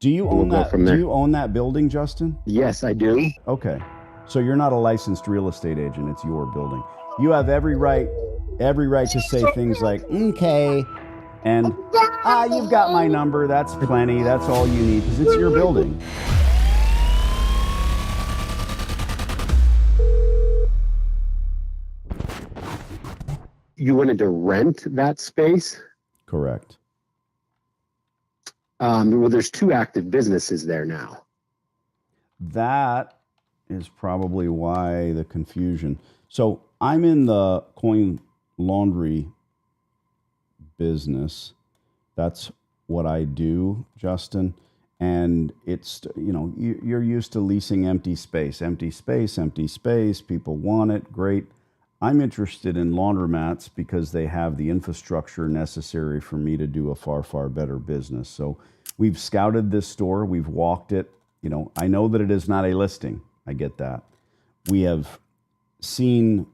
Do you We'll own go that? from Do there. you own that building, Justin? Yes, I do. Okay. So you're not a licensed real estate agent. It's your building. You have every right to say things like, okay, and you've got my number. That's plenty. That's all you need because it's your building. You wanted to rent that space? Correct. Well, there's two active businesses there now. That is probably why the confusion. So I'm in the coin laundry business. That's what I do, Justin. And it's, you're used to leasing empty space, empty space, empty space. People want it. Great. I'm interested in laundromats because they have the infrastructure necessary for me to do a far, far better business. So we've scouted this store. We've walked it. I know that it is not a listing. I get that. We have seen,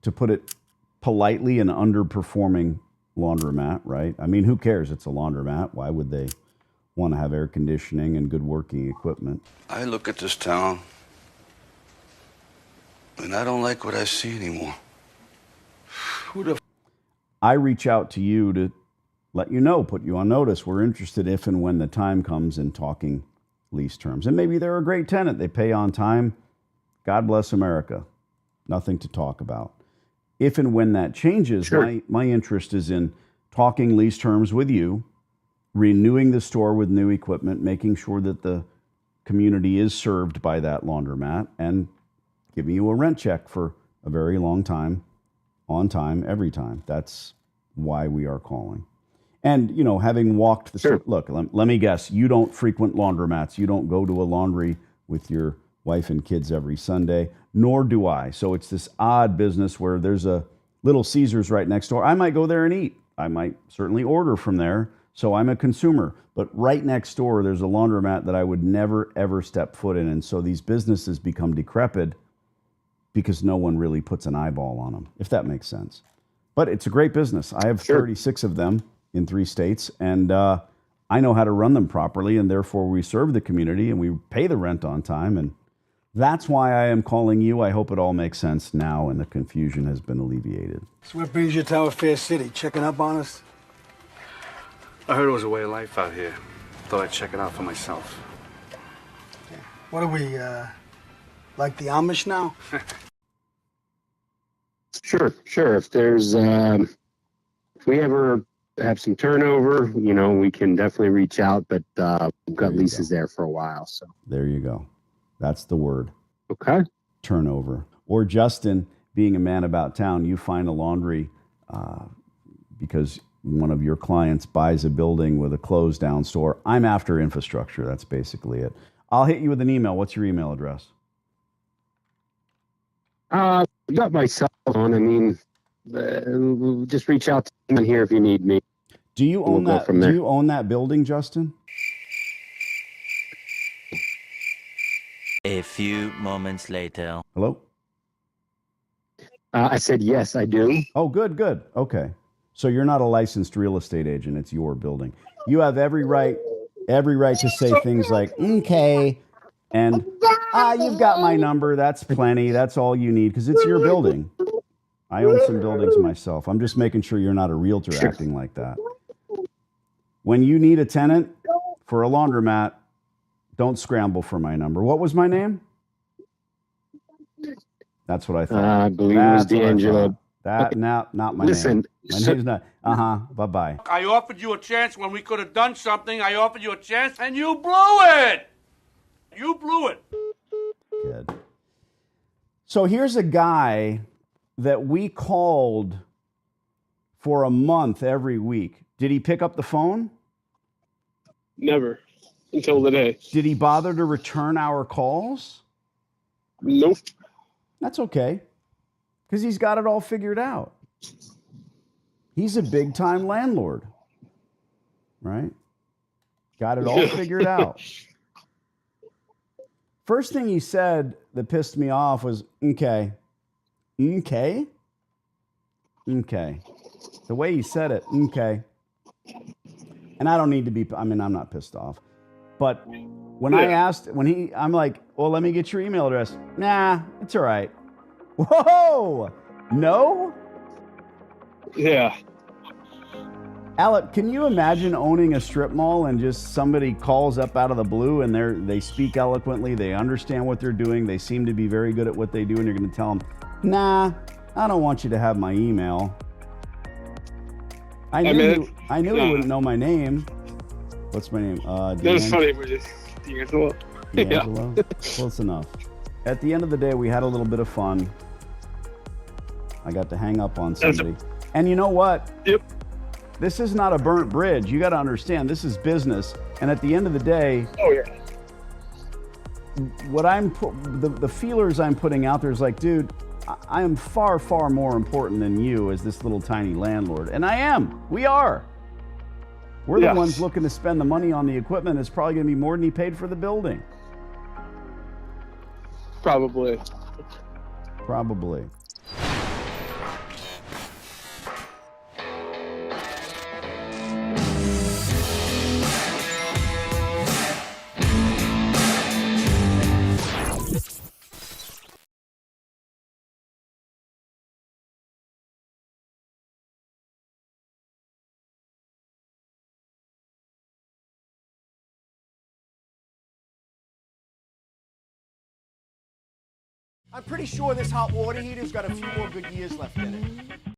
to put it politely, an underperforming laundromat, right? I mean, who cares? It's a laundromat. Why would they want to have air conditioning and good working equipment? I look at this town, and I don't like what I see anymore. I reach out to you to let you know, put you on notice. We're interested if and when the time comes in talking lease terms. And maybe they're a great tenant. They pay on time. God bless America. Nothing to talk about. If and when that changes, Sure. my interest is in talking lease terms with you, renewing the store with new equipment, making sure that the community is served by that laundromat, and giving you a rent check for a very long time, on time, every time. That's why we are calling. And, having walked the Sure. store, look, let me guess, you don't frequent laundromats. You don't go to a laundry with your wife and kids every Sunday, nor do I. So it's this odd business where there's a Little Caesars right next door. I might go there and eat. I might certainly order from there. So I'm a consumer. But right next door, there's a laundromat that I would never, ever step foot in. And so these businesses become decrepit because no one really puts an eyeball on them, if that makes sense. But it's a great business. I have Sure. 36 of them in 3 states, and I know how to run them properly, and therefore we serve the community and we pay the rent on time. And that's why I am calling you. I hope it all makes sense now and the confusion has been alleviated. So what brings you to our fair city? Checking up on us? I heard it was a way of life out here. Thought I'd check it out for myself. What are we, like the Amish now? Sure. If there's, if we ever have some turnover, we can definitely reach out, but we've got leases there for a while, so. There you go. That's the word. Okay. Turnover. Or Justin, being a man about town, you find a laundry because one of your clients buys a building with a closed down store. I'm after infrastructure. That's basically it. I'll hit you with an email. What's your email address? I got my cell phone. I mean, just reach out to me here if you need me. Do you own We'll go that? from Do there. you own that building, Justin? A few moments later. Hello? I said, yes, I do. Oh, good. Okay. So you're not a licensed real estate agent. It's your building. You have every right to say things like, okay, and you've got my number. That's plenty. That's all you need because it's your building. I own some buildings myself. I'm just making sure you're not a realtor acting like that. When you need a tenant for a laundromat, don't scramble for my number. What was my name? That's what I thought. I believe it was That's what I D'Angelo. thought. That now, not my Listen, name. My name's not. Bye-bye. I offered you a chance when we could have done something. I offered you a chance, and you blew it. You blew it. Good. So here's a guy that we called for a month every week. Did he pick up the phone? Never. Until today. Did he bother to return our calls? Nope. That's okay, because he's got it all figured out. He's a big-time landlord, right? Got it all figured out. First thing he said that pissed me off was, okay. Okay? Okay. The way he said it, okay. And I don't need to be, I'm not pissed off. But when I Yeah. asked, I'm like, well, let me get your email address. Nah, it's all right. Whoa, no? Yeah. Alec, can you imagine owning a strip mall and just somebody calls up out of the blue and they speak eloquently, they understand what they're doing, they seem to be very good at what they do, and you're going to tell them, nah, I don't want you to have my email. I knew he wouldn't know my name. What's my name? That's funny. We're just D'Angelo. D'Angelo? Close enough. At the end of the day, we had a little bit of fun. I got to hang up on somebody. And you know what? Yep. This is not a burnt bridge. You got to understand, this is business. And at the end of the day, Oh yeah. what the feelers I'm putting out there is like, dude, I am far, far more important than you as this little tiny landlord. And I am. We are. We're the ones looking to spend the money on the equipment. It's probably going to be more than he paid for the building. Probably. Probably. I'm pretty sure this hot water heater's got a few more good years left in it.